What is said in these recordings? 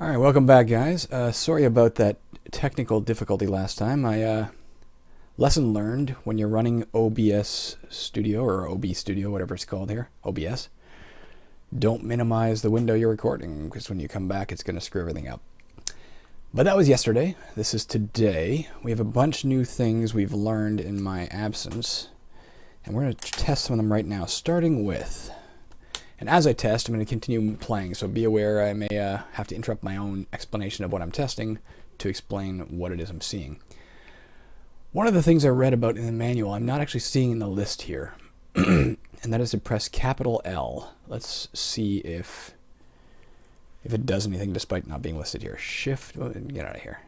Alright, welcome back, guys. Sorry about that technical difficulty last time. Lesson learned: when you're running OBS Studio, or OB Studio, whatever it's called here, OBS, don't minimize the window you're recording, because when you come back it's going to screw everything up. But that was yesterday. This is today. We have a bunch of new things we've learned in my absence, and we're going to test some of them right now, starting with... And as I test, I'm going to continue playing, so be aware I may have to interrupt my own explanation of what I'm testing to explain what it is I'm seeing. One of the things I read about in the manual, I'm not actually seeing in the list here, and that is to press capital L. Let's see if it does anything despite not being listed here. Shift, get out of here.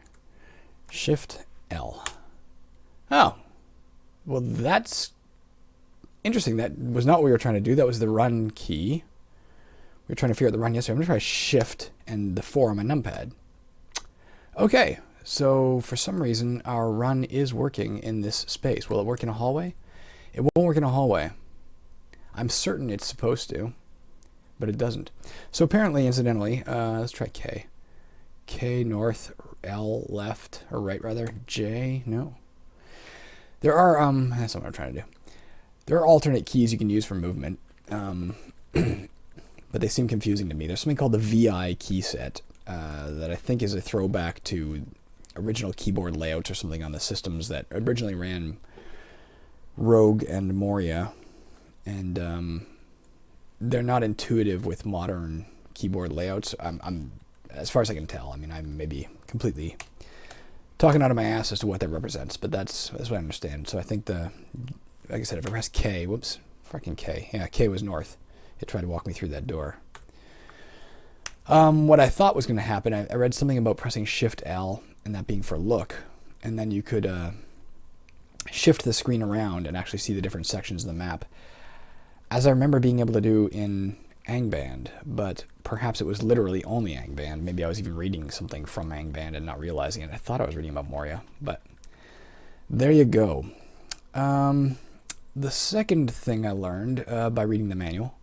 Shift L. Oh, well that's interesting. That was not what we were trying to do. That was the run key. We were trying to figure out the run yesterday. I'm going to try Shift and the 4 on my numpad. Okay, so for some reason our run is working in this space. Will it work in a hallway? It won't work in a hallway. I'm certain it's supposed to, but it doesn't. So apparently, incidentally, let's try K. K north, L left, or right rather, J, no. There are, that's not what I'm trying to do. There are alternate keys you can use for movement, but they seem confusing to me. There's something called the VI key set that I think is a throwback to original keyboard layouts or something on the systems that originally ran Rogue and Moria, and they're not intuitive with modern keyboard layouts. I'm as far as I can tell. I mean, I'm maybe completely talking out of my ass as to what that represents, but that's what I understand. So I think like I said, if I press K, whoops, fucking K. Yeah, K was north. It tried to walk me through that door. What I thought was going to happen, I read something about pressing Shift L and that being for look, and then you could shift the screen around and actually see the different sections of the map, as I remember being able to do in Angband, but perhaps it was literally only Angband. Maybe I was even reading something from Angband and not realizing it. I thought I was reading about Moria, but there you go. The second thing I learned by reading the manual,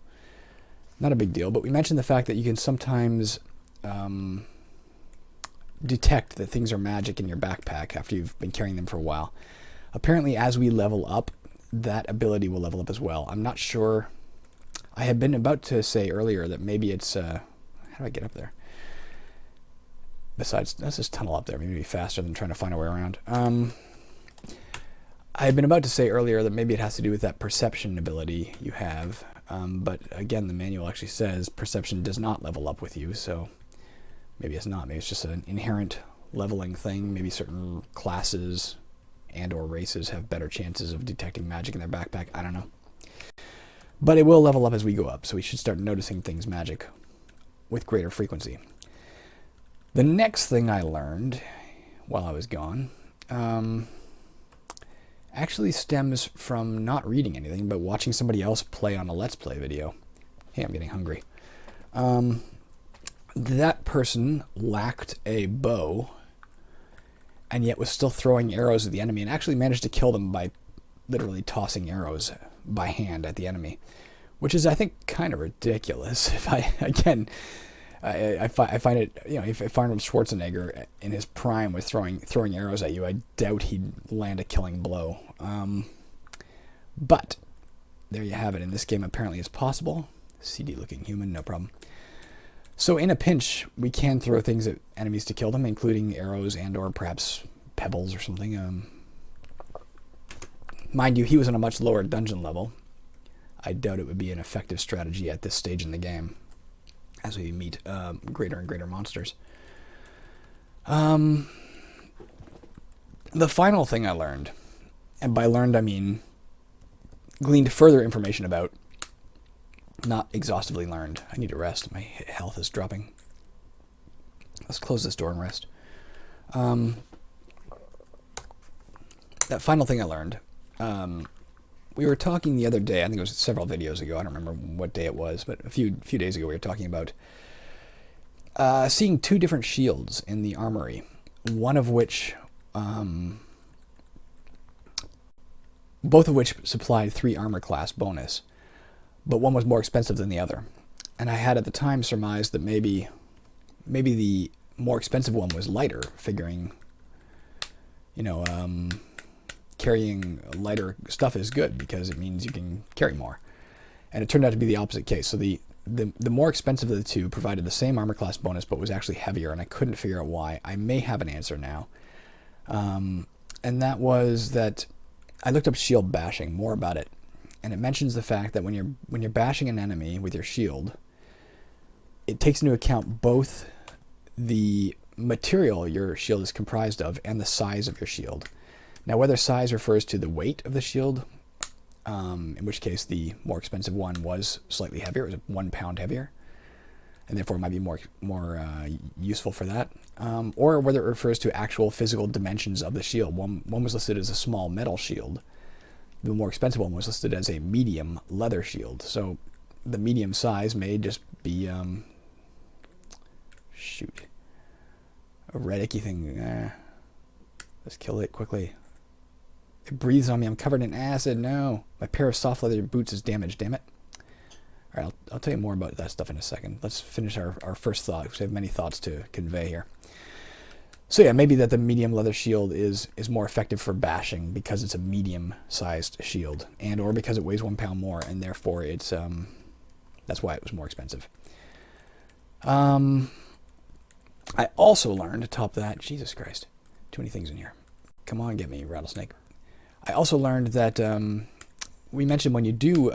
not a big deal, but we mentioned the fact that you can sometimes detect that things are magic in your backpack after you've been carrying them for a while. Apparently, as we level up, that ability will level up as well. I'm not sure. I had been about to say earlier that maybe it's... how do I get up there? Besides, let's just tunnel up there. Maybe it'd be faster than trying to find a way around. I had been about to say earlier that maybe it has to do with that perception ability you have, but again, the manual actually says perception does not level up with you, so maybe it's not. Maybe it's just an inherent leveling thing. Maybe certain classes and or races have better chances of detecting magic in their backpack. I don't know. But it will level up as we go up, so we should start noticing things magic with greater frequency. The next thing I learned while I was gone... actually stems from not reading anything, but watching somebody else play on a Let's Play video. Hey, I'm getting hungry. That person lacked a bow, and yet was still throwing arrows at the enemy, and actually managed to kill them by literally tossing arrows by hand at the enemy, which is, I think, kind of ridiculous. I find it, you know, if Arnold Schwarzenegger in his prime was throwing arrows at you, I doubt he'd land a killing blow. But there you have it. In this game, apparently it's possible. CD-looking human, no problem. So in a pinch, we can throw things at enemies to kill them, including arrows and or perhaps pebbles or something. Mind you, he was on a much lower dungeon level. I doubt it would be an effective strategy at this stage in the game, as we meet greater and greater monsters. The final thing I learned, and by learned I mean gleaned further information about, not exhaustively learned. I need to rest. My health is dropping. Let's close this door and rest. That final thing I learned, we were talking the other day, I think it was several videos ago, I don't remember what day it was, but a few days ago we were talking about seeing two different shields in the armory, one of which, both of which supplied 3 armor class bonus, but one was more expensive than the other. And I had at the time surmised that maybe the more expensive one was lighter, figuring, you know, carrying lighter stuff is good because it means you can carry more. And it turned out to be the opposite case. So the more expensive of the two provided the same armor class bonus, but was actually heavier, and I couldn't figure out why. I may have an answer now. And that was that I looked up shield bashing, more about it. And it mentions the fact that when you're bashing an enemy with your shield, it takes into account both the material your shield is comprised of and the size of your shield. Now, whether size refers to the weight of the shield, in which case the more expensive one was slightly heavier, it was 1 pound heavier, and therefore it might be more useful for that, or whether it refers to actual physical dimensions of the shield. One was listed as a small metal shield. The more expensive one was listed as a medium leather shield. So the medium size may just be, shoot, a red-icky thing. Let's kill it quickly. It breathes on me. I'm covered in acid. No. My pair of soft leather boots is damaged. Damn it. All right, I'll tell you more about that stuff in a second. Let's finish our first thought, because we have many thoughts to convey here. So yeah, maybe that the medium leather shield is more effective for bashing because it's a medium-sized shield, and or because it weighs 1 pound more, and therefore it's that's why it was more expensive. I also learned to top that. Jesus Christ, too many things in here. Come on, get me, rattlesnake. I also learned that we mentioned when you do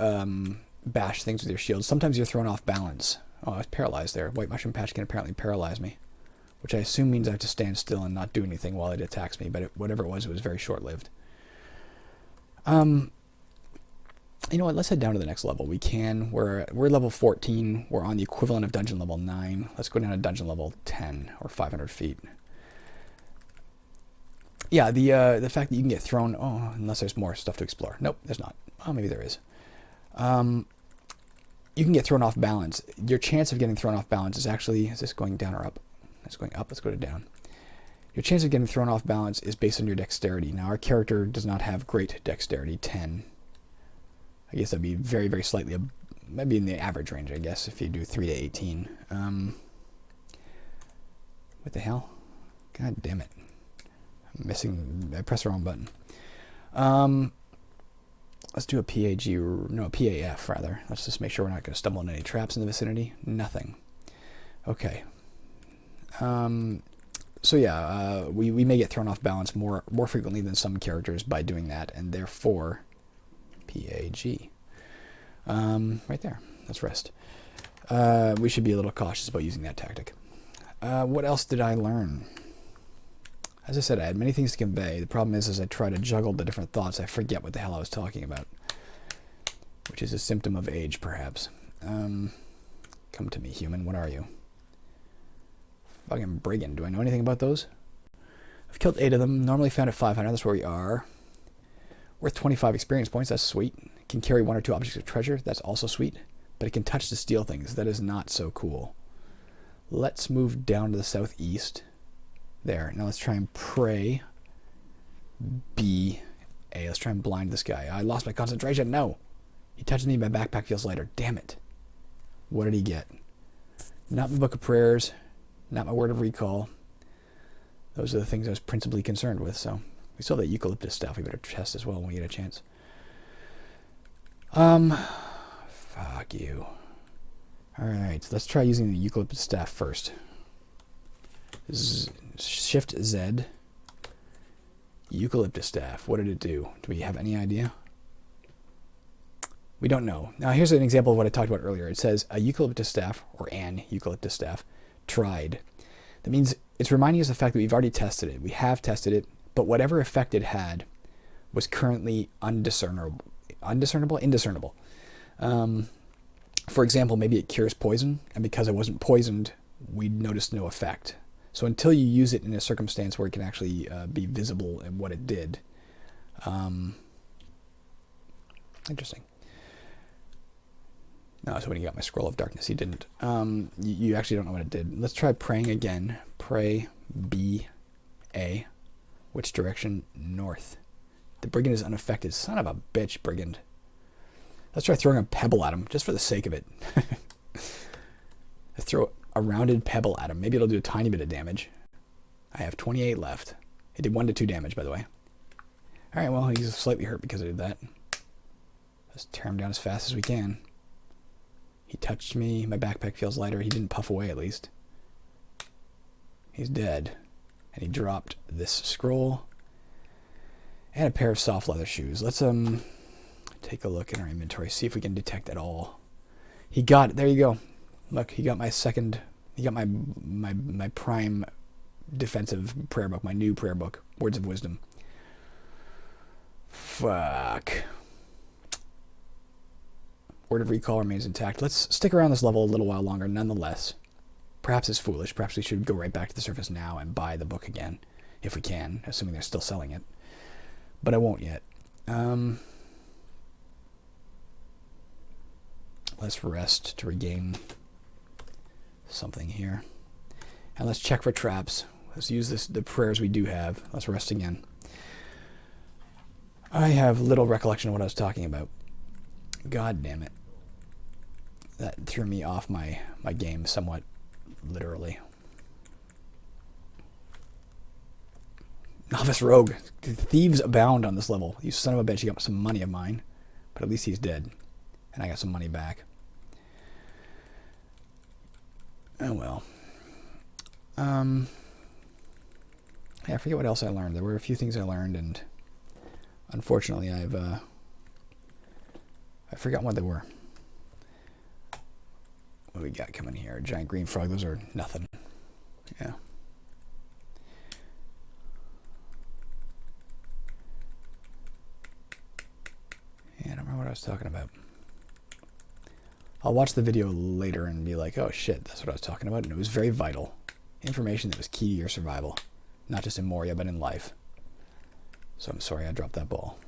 bash things with your shield, sometimes you're thrown off balance. Oh, I was paralyzed there. White mushroom patch can apparently paralyze me, which I assume means I have to stand still and not do anything while it attacks me, but whatever it was very short-lived. You know what, let's head down to the next level. We can. We're level 14. We're on the equivalent of dungeon level 9. Let's go down to dungeon level 10, or 500 feet. Yeah, the fact that you can get thrown... Oh, unless there's more stuff to explore. Nope, there's not. Oh, maybe there is. You can get thrown off balance. Your chance of getting thrown off balance is actually... Is this going down or up? It's going up. Let's go to down. Your chance of getting thrown off balance is based on your dexterity. Now, our character does not have great dexterity, 10. I guess that'd be very, very slightly... Maybe in the average range, I guess, if you do 3 to 18. What the hell? God damn it. I'm missing... I pressed the wrong button. Let's do a PAG... No, PAF, rather. Let's just make sure we're not going to stumble into any traps in the vicinity. Nothing. Okay. So yeah, we may get thrown off balance more frequently than some characters by doing that, and therefore, PAG. Right there. Let's rest. We should be a little cautious about using that tactic. What else did I learn? As I said, I had many things to convey. The problem is, as I try to juggle the different thoughts, I forget what the hell I was talking about, which is a symptom of age, perhaps. Come to me, human. What are you? Fucking brigand. Do I know anything about those? I've killed 8 of them. Normally found at 500. That's where we are. Worth 25 experience points. That's sweet. Can carry 1 or 2 objects of treasure. That's also sweet. But it can touch to steal things. That is not so cool. Let's move down to the southeast. There. Now let's try and pray. B. A. Let's try and blind this guy. I lost my concentration. No. He touches me. My backpack feels lighter. Damn it. What did he get? Not my book of prayers. Not my word of recall. Those are the things I was principally concerned with, so we still have that eucalyptus stuff we better test as well when we get a chance. Fuck you. Alright, so let's try using the eucalyptus staff first. Shift Z. Eucalyptus staff. What did it do? Do we have any idea? We don't know. Now here's an example of what I talked about earlier. It says a eucalyptus staff, or an eucalyptus staff, tried. That means it's reminding us of the fact that we've already tested it. We have tested it, but whatever effect it had was currently indiscernible. For example, maybe it cures poison, and because it wasn't poisoned, we noticed no effect. So until you use it in a circumstance where it can actually be visible in what it did. Interesting. No, so when he got my scroll of darkness, he didn't. You actually don't know what it did. Let's try praying again. Pray B, A. Which direction? North. The brigand is unaffected. Son of a bitch, brigand. Let's try throwing a pebble at him, just for the sake of it. Let's throw a rounded pebble at him. Maybe it'll do a tiny bit of damage. I have 28 left. It did 1 to 2 damage, by the way. Alright, well, he's slightly hurt because I did that. Let's tear him down as fast as we can. He touched me. My backpack feels lighter. He didn't puff away, at least. He's dead. And he dropped this scroll. And a pair of soft leather shoes. Let's take a look in our inventory. See if we can detect at all. He got it. There you go. Look, he got my second... He got my prime defensive prayer book. My new prayer book. Words of Wisdom. Fuck. Word of Recall remains intact. Let's stick around this level a little while longer, nonetheless. Perhaps it's foolish. Perhaps we should go right back to the surface now and buy the book again, if we can, assuming they're still selling it. But I won't yet. Let's rest to regain something here. And let's check for traps. Let's use the prayers we do have. Let's rest again. I have little recollection of what I was talking about. God damn it. That threw me off my game somewhat, literally. Novice Rogue. Thieves abound on this level. You son of a bitch, you got some money of mine. But at least he's dead. And I got some money back. Oh well. Yeah, I forget what else I learned. There were a few things I learned, and unfortunately I've forgotten what they were. What do we got coming here? Giant green frog. Those are nothing. Yeah. Yeah, I don't remember what I was talking about. I'll watch the video later and be like, oh shit, that's what I was talking about. And it was very vital. Information that was key to your survival. Not just in Moria, but in life. So I'm sorry I dropped that ball.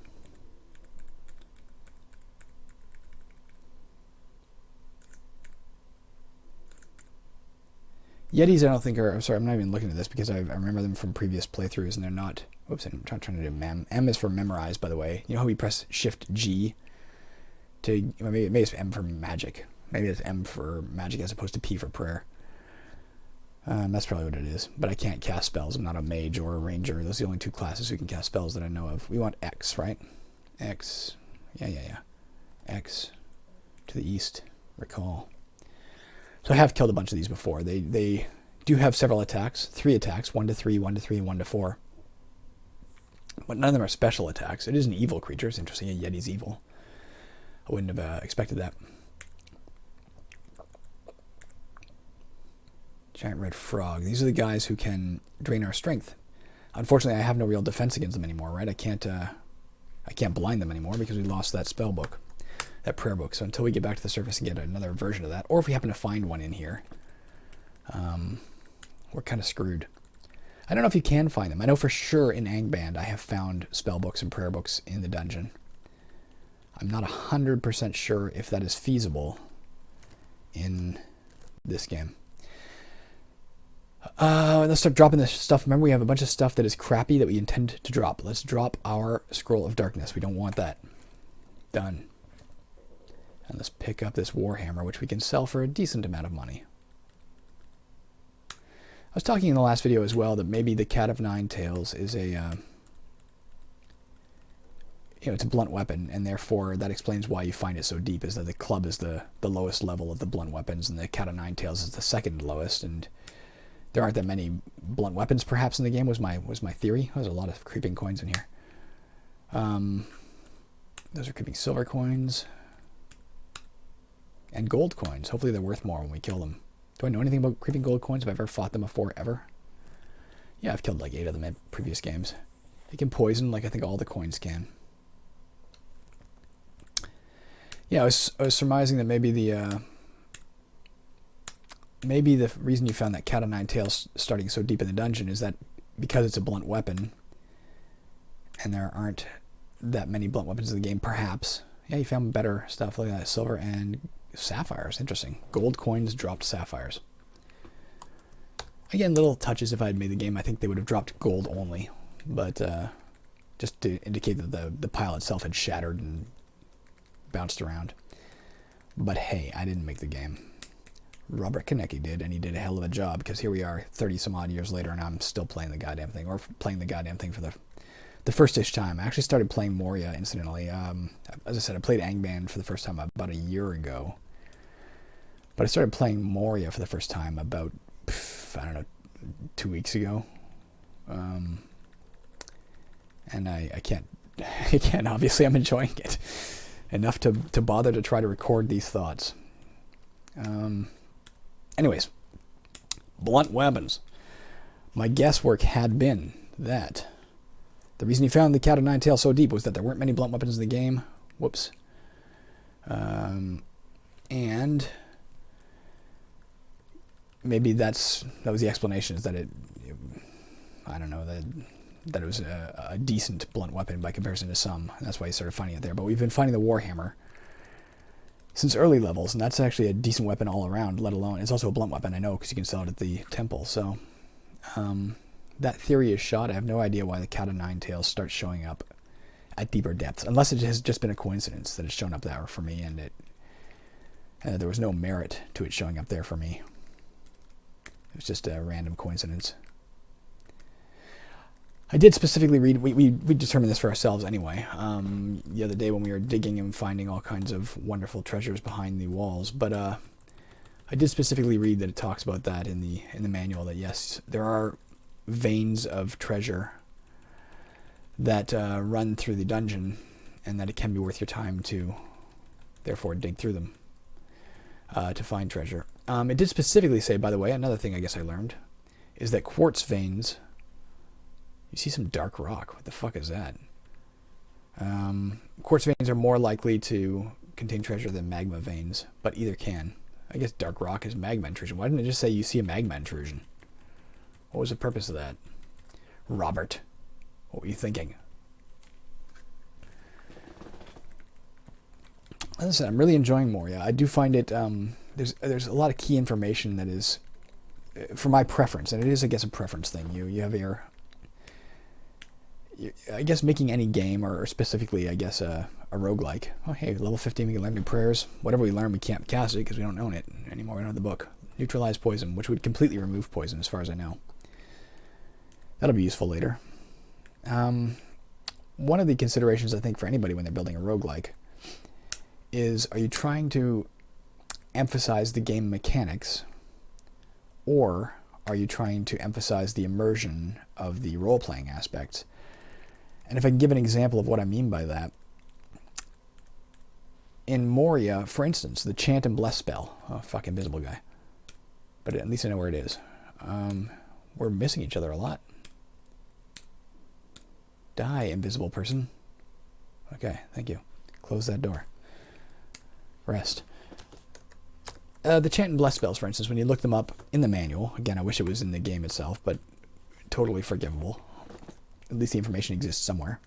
Yetis I don't think are... I'm sorry, I'm not even looking at this because I remember them from previous playthroughs and they're not... Oops, I'm trying to do mem. M is for memorize, by the way. You know how we press Shift G to... Maybe it's M for magic. Maybe it's M for magic as opposed to P for prayer. That's probably what it is. But I can't cast spells. I'm not a mage or a ranger. Those are the only two classes who can cast spells that I know of. We want X, right? X. Yeah. X. To the east. Recall. So I have killed a bunch of these before. They do have several attacks. 3 attacks. 1 to 3, 1 to 3, and 1 to 4. But none of them are special attacks. It is an evil creature. It's interesting. A Yeti's evil. I wouldn't have expected that. Giant red frog. These are the guys who can drain our strength. Unfortunately, I have no real defense against them anymore, right? I can't blind them anymore because we lost that spell book, that prayer book. So until we get back to the surface and get another version of that, or if we happen to find one in here, we're kind of screwed. I don't know if you can find them. I know for sure in Angband I have found spell books and prayer books in the dungeon. I'm not 100% sure if that is feasible in this game. Let's start dropping this stuff. Remember, we have a bunch of stuff that is crappy that we intend to drop. Let's drop our Scroll of Darkness. We don't want that. Done. And let's pick up this Warhammer, which we can sell for a decent amount of money. I was talking in the last video as well that maybe the Cat of Nine Tails is a... it's a blunt weapon, and therefore that explains why you find it so deep, is that the club is the lowest level of the blunt weapons, and the Cat of Nine Tails is the second lowest, and there aren't that many blunt weapons perhaps in the game, was my theory. There's a lot of creeping coins in here. Those are creeping silver coins. And gold coins. Hopefully they're worth more when we kill them. Do I know anything about creeping gold coins? Have I ever fought them before, ever? Yeah, I've killed like 8 of them in previous games. They can poison like I think all the coins can. Yeah, I was surmising that maybe the reason you found that Cat of Nine Tails starting so deep in the dungeon is that because it's a blunt weapon, and there aren't that many blunt weapons in the game, perhaps. Yeah, you found better stuff. Look at that, silver and sapphires. Interesting. Gold coins dropped sapphires. Again, little touches. If I had made the game, I think they would have dropped gold only, but just to indicate that the pile itself had shattered and bounced around. But hey, I didn't make the game. Robert Konecki did, and he did a hell of a job, because here we are 30 some odd years later and I'm still playing the goddamn thing, or playing the goddamn thing for the first-ish time. I actually started playing Moria, incidentally. As I said, I played Angband for the first time about a year ago. But I started playing Moria for the first time about, I don't know, 2 weeks ago. And I can't, obviously I'm enjoying it enough to bother to try to record these thoughts. Anyways, blunt weapons. My guesswork had been that the reason he found the Cat of Nine Tails so deep was that there weren't many blunt weapons in the game. Whoops. And maybe that was the explanation, is that I don't know, that it was a decent blunt weapon by comparison to some. And that's why he started finding it there. But we've been finding the Warhammer since early levels, and that's actually a decent weapon all around, let alone, it's also a blunt weapon, I know, because you can sell it at the temple. So that theory is shot. I have no idea why the Cat of Nine Tails starts showing up at deeper depths, unless it has just been a coincidence that it's shown up there for me, and there was no merit to it showing up there for me. It was just a random coincidence. I did specifically read, we determined this for ourselves anyway, the other day when we were digging and finding all kinds of wonderful treasures behind the walls, but I did specifically read that it talks about that in the manual, that yes, there are veins of treasure that run through the dungeon, and that it can be worth your time to therefore dig through them to find treasure. It did specifically say, by the way, another thing I guess I learned, is that quartz veins, you see some dark rock. What the fuck is that? Quartz veins are more likely to contain treasure than magma veins, but either can. I guess dark rock is magma intrusion. Why didn't it just say you see a magma intrusion? What was the purpose of that? Robert, what were you thinking? As I said, I'm really enjoying Moria. I do find it, there's a lot of key information that is, for my preference, and it is, I guess, a preference thing. You have your, I guess, making any game, or specifically, I guess, a roguelike. Oh, hey, level 15, we can learn new prayers. Whatever we learn, we can't cast it because we don't own it anymore. We don't have the book. Neutralize poison, which would completely remove poison, as far as I know. That'll be useful later. One of the considerations, I think, for anybody when they're building a roguelike is, are you trying to emphasize the game mechanics, or are you trying to emphasize the immersion of the role-playing aspects? And if I can give an example of what I mean by that, in Moria, for instance, the Chant and Bless spell. Oh, fuck, invisible guy. But at least I know where it is. We're missing each other a lot. Die, invisible person. Okay, thank you. Close that door. Rest. The Chant and Bless spells, for instance, when you look them up in the manual, again, I wish it was in the game itself, but totally forgivable. At least the information exists somewhere.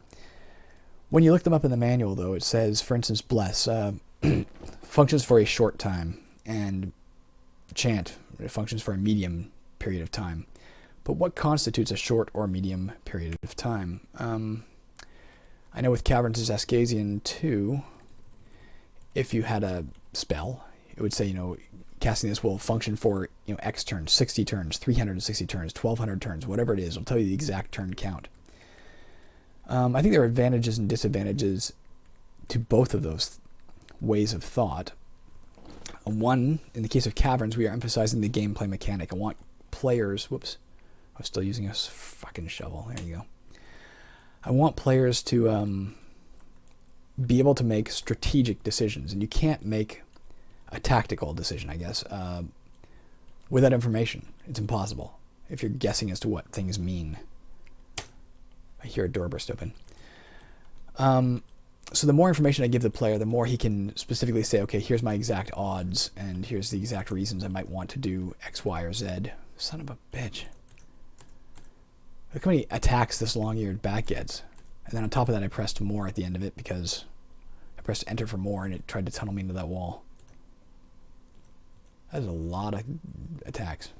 When you look them up in the manual, though, it says, for instance, Bless functions for a short time, and Chant functions for a medium period of time. But what constitutes a short or medium period of time? I know with Caverns' Ascasian 2, if you had a spell, it would say, casting this will function for, X turns, 60 turns, 360 turns, 1200 turns, whatever it is. It'll tell you the exact turn count. I think there are advantages and disadvantages to both of those ways of thought. One, in the case of Caverns, we are emphasizing the gameplay mechanic. I want players, whoops, I'm still using a fucking shovel, there you go. I want players to be able to make strategic decisions, and you can't make a tactical decision, I guess, without information. It's impossible if you're guessing as to what things mean. I hear a door burst open. So the more information I give the player, the more he can specifically say, okay, here's my exact odds, and here's the exact reasons I might want to do X, Y, or Z. Son of a bitch. Look how many attacks this long-eared bat gets. And then on top of that, I pressed more at the end of it because I pressed enter for more, and it tried to tunnel me into that wall. That is a lot of attacks.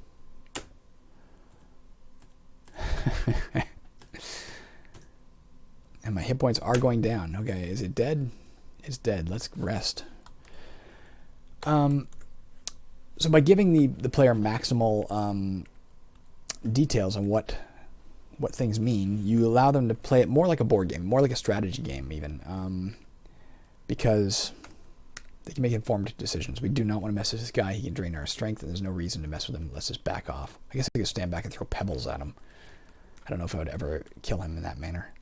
And my hit points are going down. Okay, is it dead? It's dead. Let's rest. So So by giving the player maximal details on what things mean, you allow them to play it more like a board game, more like a strategy game even, because they can make informed decisions. We do not want to mess with this guy. He can drain our strength, and there's no reason to mess with him. Let's just back off. I guess I could stand back and throw pebbles at him. I don't know if I would ever kill him in that manner.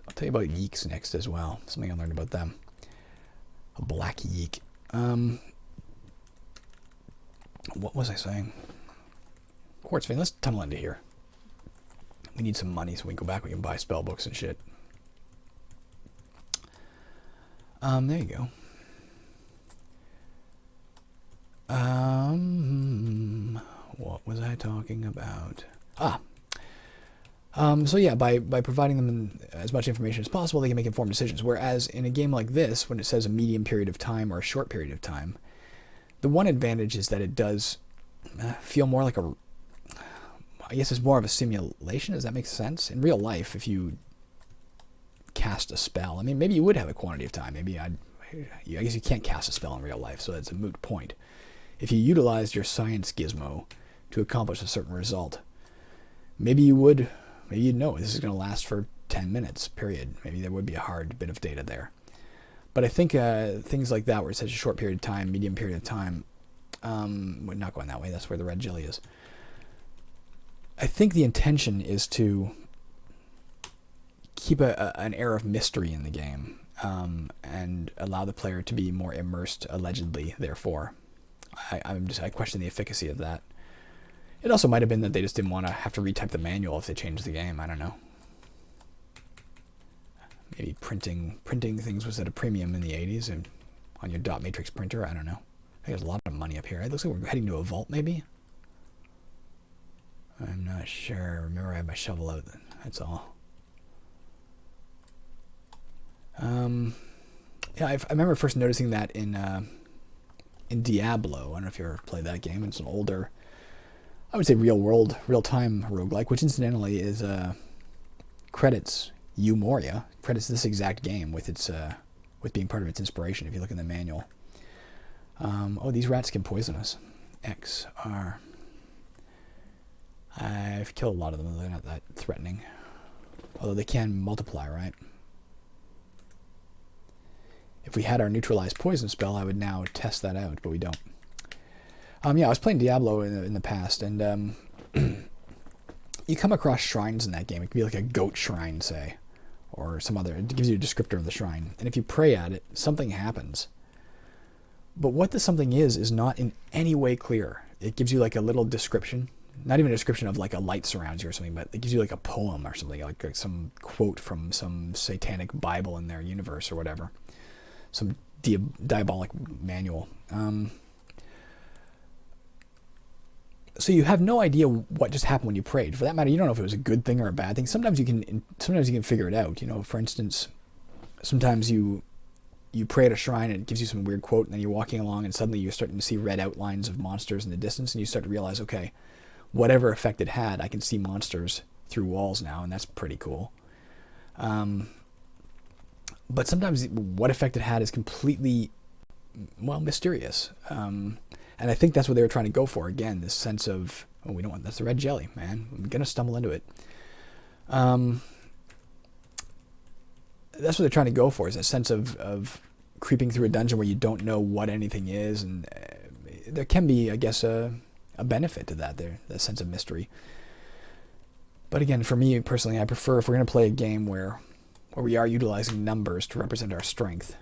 I'll tell you about yeeks next as well. Something I learned about them. A black yeek. What was I saying? Quartz vein. Let's tunnel into here. We need some money so we can go back. We can buy spell books and shit. There you go. What was I talking about? So yeah, by providing them as much information as possible, they can make informed decisions. Whereas in a game like this, when it says a medium period of time or a short period of time, the one advantage is that it does feel more like I guess it's more of a simulation. Does that make sense? In real life, if you cast a spell, I mean, maybe you would have a quantity of time. Maybe I guess you can't cast a spell in real life, so that's a moot point. If you utilized your science gizmo to accomplish a certain result, maybe you'd know this is going to last for 10 minutes, period. Maybe there would be a hard bit of data there. But I think things like that, where it says a short period of time, medium period of time, we're not going that way. That's where the red jelly is. I think the intention is to keep an air of mystery in the game, and allow the player to be more immersed, allegedly, therefore. I question the efficacy of that. It also might have been that they just didn't want to have to retype the manual if they changed the game. I don't know. Maybe printing things was at a premium in the 80s and on your dot matrix printer. I don't know. I think there's a lot of money up here. It looks like we're heading to a vault, maybe? I'm not sure. Remember, I have my shovel out. That's all. Yeah, I remember first noticing that in Diablo. I don't know if you ever played that game. It's an older, I would say real-time roguelike, which incidentally is credits UMoria, credits this exact game with its with being part of its inspiration. If you look in the manual. Oh, these rats can poison us. XR. I've killed a lot of them. They're not that threatening, although they can multiply, right? If we had our neutralized poison spell, I would now test that out, but we don't. Yeah, I was playing Diablo in the past, and you come across shrines in that game. It could be like a goat shrine, say, or some other. It gives you a descriptor of the shrine, and if you pray at it, something happens. But what the something is not in any way clear. It gives you like a little description, not even a description of like a light surrounds you or something, but it gives you like a poem or something, like some quote from some satanic Bible in their universe or whatever. Some diabolic manual. So you have no idea what just happened when you prayed. For that matter, you don't know if it was a good thing or a bad thing. Sometimes you can figure it out. You know, for instance, sometimes you pray at a shrine and it gives you some weird quote, and then you're walking along and suddenly you're starting to see red outlines of monsters in the distance, and you start to realize, okay, whatever effect it had, I can see monsters through walls now, and that's pretty cool. But sometimes what effect it had is completely, well, mysterious. And I think that's what they were trying to go for. Again, this sense of, oh, we don't want, that's the red jelly, man. I'm going to stumble into it. That's what they're trying to go for, is a sense of creeping through a dungeon where you don't know what anything is. And there can be, I guess, a benefit to that there, that sense of mystery. But again, for me personally, I prefer, if we're going to play a game where we are utilizing numbers to represent our strength,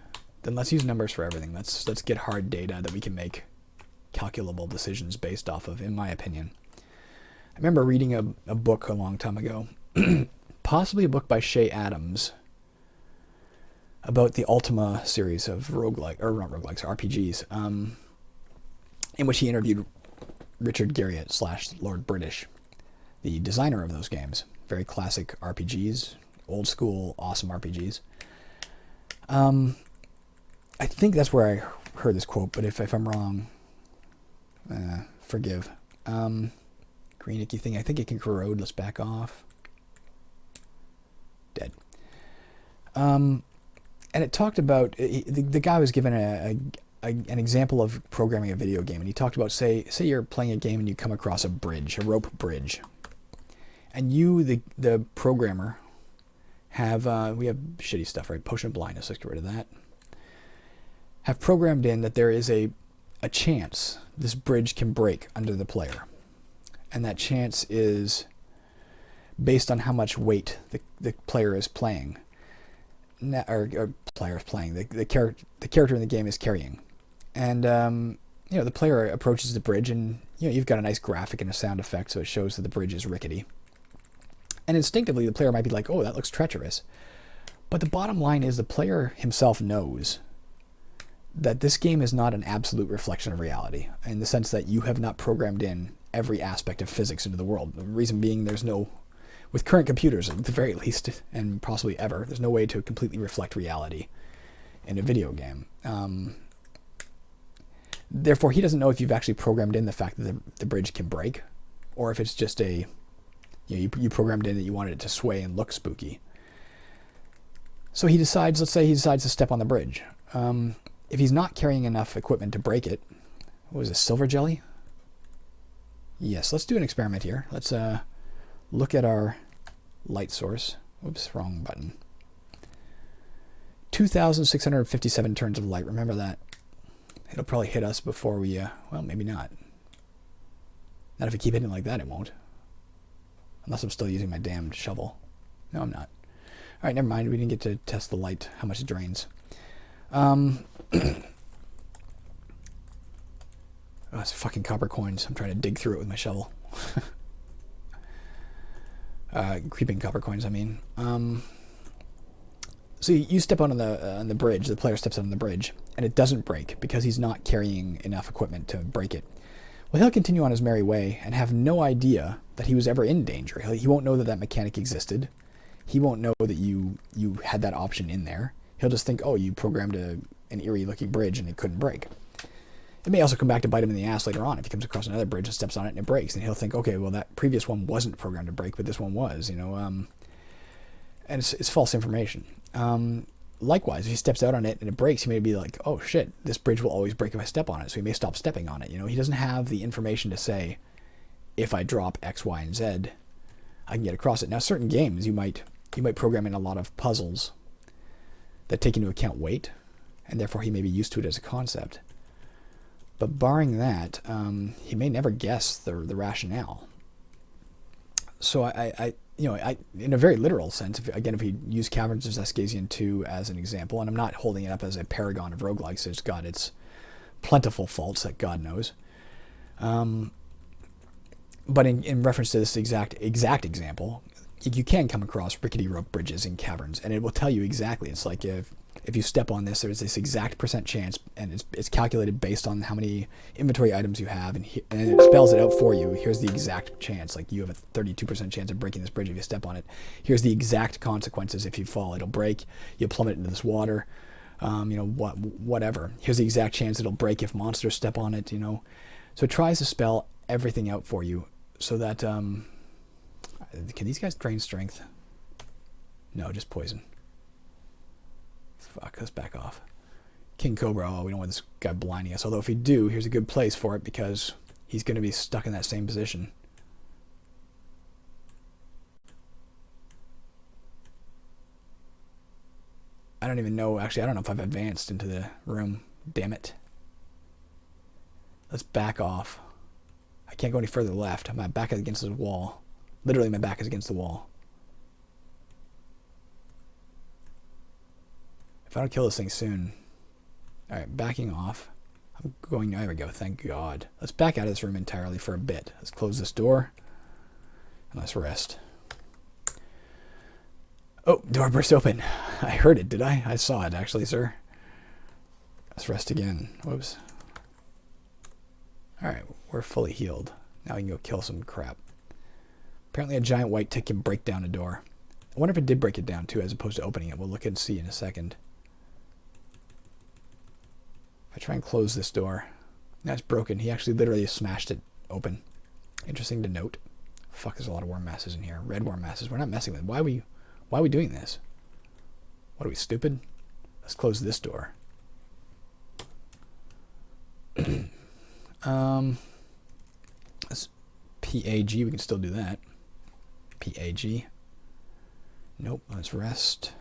then let's use numbers for everything. Let's get hard data that we can make calculable decisions based off of, in my opinion. I remember reading a book a long time ago, possibly a book by Shay Adams, about the Ultima series of roguelike, or not roguelikes, RPGs, in which he interviewed Richard Garriott / Lord British, the designer of those games. Very classic RPGs, old school, awesome RPGs. I think that's where I heard this quote, but if I'm wrong, forgive. Green icky thing, I think it can corrode. Let's back off. Dead. And it talked about, the guy was given an example of programming a video game, and he talked about, say you're playing a game and you come across a bridge, a rope bridge, and you, the programmer, have we have shitty stuff, right? Potion of blindness. Let's get rid of that. Have programmed in that there is a chance this bridge can break under the player, and that chance is based on how much weight the player is playing, or player is playing, the character in the game is carrying. And you know, the player approaches the bridge, and you know, you've got a nice graphic and a sound effect, so it shows that the bridge is rickety. And instinctively, the player might be like, "Oh, that looks treacherous." But the bottom line is, the player himself knows that this game is not an absolute reflection of reality, in the sense that you have not programmed in every aspect of physics into the world. The reason being, there's no, with current computers at the very least, and possibly ever, there's no way to completely reflect reality in a video game. Therefore, he doesn't know if you've actually programmed in the fact that the bridge can break, or if it's just a, you programmed in that you wanted it to sway and look spooky. So he decides, let's say he decides to step on the bridge. If he's not carrying enough equipment to break it, what was this, silver jelly? Yes, let's do an experiment here. Let's look at our light source. Oops, wrong button. 2,657 turns of light. Remember that. It'll probably hit us before we, well, maybe not. Not if we keep hitting it like that, it won't. Unless I'm still using my damned shovel. No, I'm not. All right, never mind. We didn't get to test the light, how much it drains. Oh, it's fucking copper coins. I'm trying to dig through it with my shovel. Creeping copper coins, I mean. So you step on the bridge, the player steps on the bridge, and it doesn't break because he's not carrying enough equipment to break it. Well, he'll continue on his merry way and have no idea that he was ever in danger. He won't know that that mechanic existed. He won't know that you had that option in there. He'll just think, oh, you programmed an eerie-looking bridge and it couldn't break. It may also come back to bite him in the ass later on if he comes across another bridge and steps on it and it breaks. And he'll think, okay, well, that previous one wasn't programmed to break, but this one was, you know. And it's false information. Likewise, if he steps out on it and it breaks, he may be like, oh, shit, this bridge will always break if I step on it. So he may stop stepping on it. You know, he doesn't have the information to say, if I drop X, Y, and Z, I can get across it. Now, certain games, you might program in a lot of puzzles that take into account weight, and therefore he may be used to it as a concept. But barring that, he may never guess the rationale. So I in a very literal sense, if we use Caverns of Zeskasian 2 as an example, and I'm not holding it up as a paragon of roguelikes, it's got its plentiful faults that God knows. But in reference to this exact example, you can come across rickety rope bridges in caverns, and it will tell you exactly. It's like if you step on this, there's this exact % chance, and it's calculated based on how many inventory items you have, and it spells it out for you. Here's the exact chance. Like, you have a 32% chance of breaking this bridge if you step on it. Here's the exact consequences if you fall. It'll break. You'll plummet into this water. You know, whatever. Here's the exact chance it'll break if monsters step on it, you know. So it tries to spell everything out for you so that, can these guys drain strength? No, just poison. Fuck, let's back off. King Cobra, oh, we don't want this guy blinding us. Although if we do, here's a good place for it because he's going to be stuck in that same position. I don't even know, actually, I don't know if I've advanced into the room. Damn it. Let's back off. I can't go any further left. My back is against the wall. Literally, my back is against the wall. If I don't kill this thing soon. Alright, backing off. I'm going, there we go, thank God. Let's back out of this room entirely for a bit. Let's close this door. And let's rest. Oh, door burst open. I heard it, did I? I saw it, actually, sir. Let's rest again. Whoops. Alright, we're fully healed. Now we can go kill some crap. Apparently a giant white tick can break down a door. I wonder if it did break it down, too, as opposed to opening it. We'll look and see in a second. If I try and close this door. Now it's broken. He actually literally smashed it open. Interesting to note. Fuck, there's a lot of worm masses in here. Red worm masses. We're not messing with it. Why are we doing this? What, are we stupid? Let's close this door. Let's PAG, we can still do that. PAG. Nope, let's rest.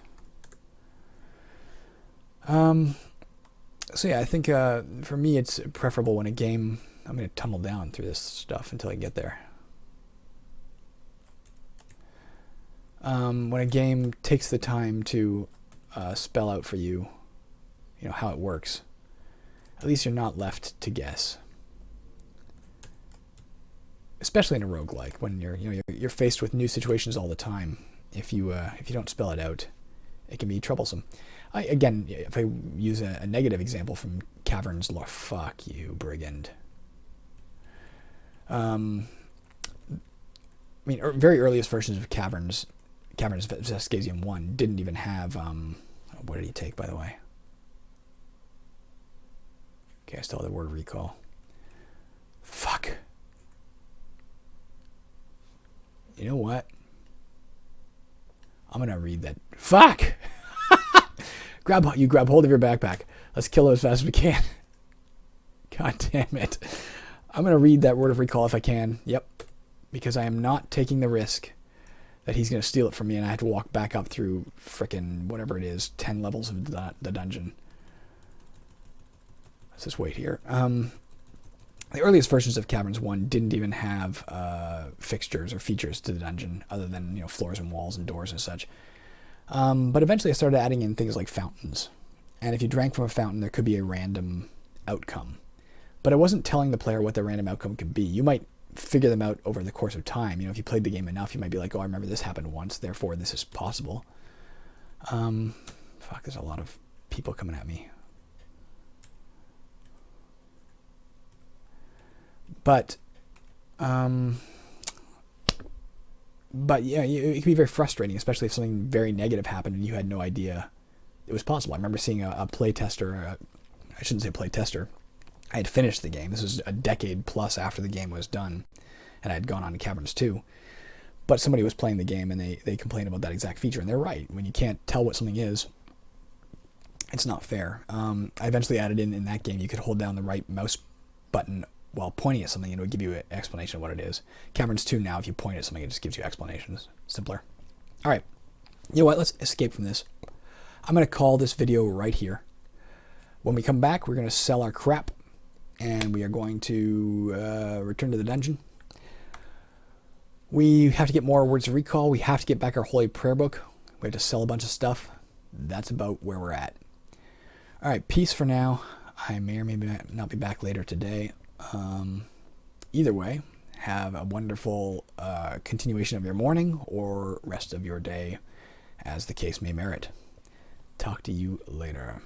So yeah, I think for me it's preferable when a game, I'm going to tunnel down through this stuff until I get there. When a game takes the time to spell out for you, you know, how it works, at least you're not left to guess. Especially in a roguelike, when you're faced with new situations all the time. If you don't spell it out, it can be troublesome. Again, if I use a negative example from Caverns Lore, fuck you, brigand. I mean, very earliest versions of Caverns Vespasian 1 didn't even have, what did he take, by the way? Okay, I still have the word recall. Fuck. You know what? I'm gonna read that. Fuck! grab hold of your backpack. Let's kill him as fast as we can. God damn it. I'm gonna read that word of recall if I can. Yep. Because I am not taking the risk that he's gonna steal it from me and I have to walk back up through frickin' whatever it is, 10 levels of the dungeon. Let's just wait here. The earliest versions of Caverns 1 didn't even have fixtures or features to the dungeon other than, you know, floors and walls and doors and such. But eventually I started adding in things like fountains. And if you drank from a fountain, there could be a random outcome. But I wasn't telling the player what the random outcome could be. You might figure them out over the course of time. You know, if you played the game enough, you might be like, oh, I remember this happened once, therefore this is possible. Fuck, there's a lot of people coming at me. But yeah, it can be very frustrating, especially if something very negative happened and you had no idea it was possible. I remember seeing a playtester, I shouldn't say playtester, I had finished the game. This was a decade plus after the game was done, and I had gone on to Caverns 2. But somebody was playing the game and they complained about that exact feature, and they're right. When you can't tell what something is, it's not fair. I eventually added in that game, you could hold down the right mouse button while pointing at something, and it would give you an explanation of what it is. Caverns 2 now, if you point at something, it just gives you explanations. Simpler. All right. You know what? Let's escape from this. I'm going to call this video right here. When we come back, we're going to sell our crap, and we are going to return to the dungeon. We have to get more words of recall. We have to get back our holy prayer book. We have to sell a bunch of stuff. That's about where we're at. All right. Peace for now. I may or may not be back later today. Either way, have a wonderful continuation of your morning or rest of your day, as the case may merit. Talk to you later.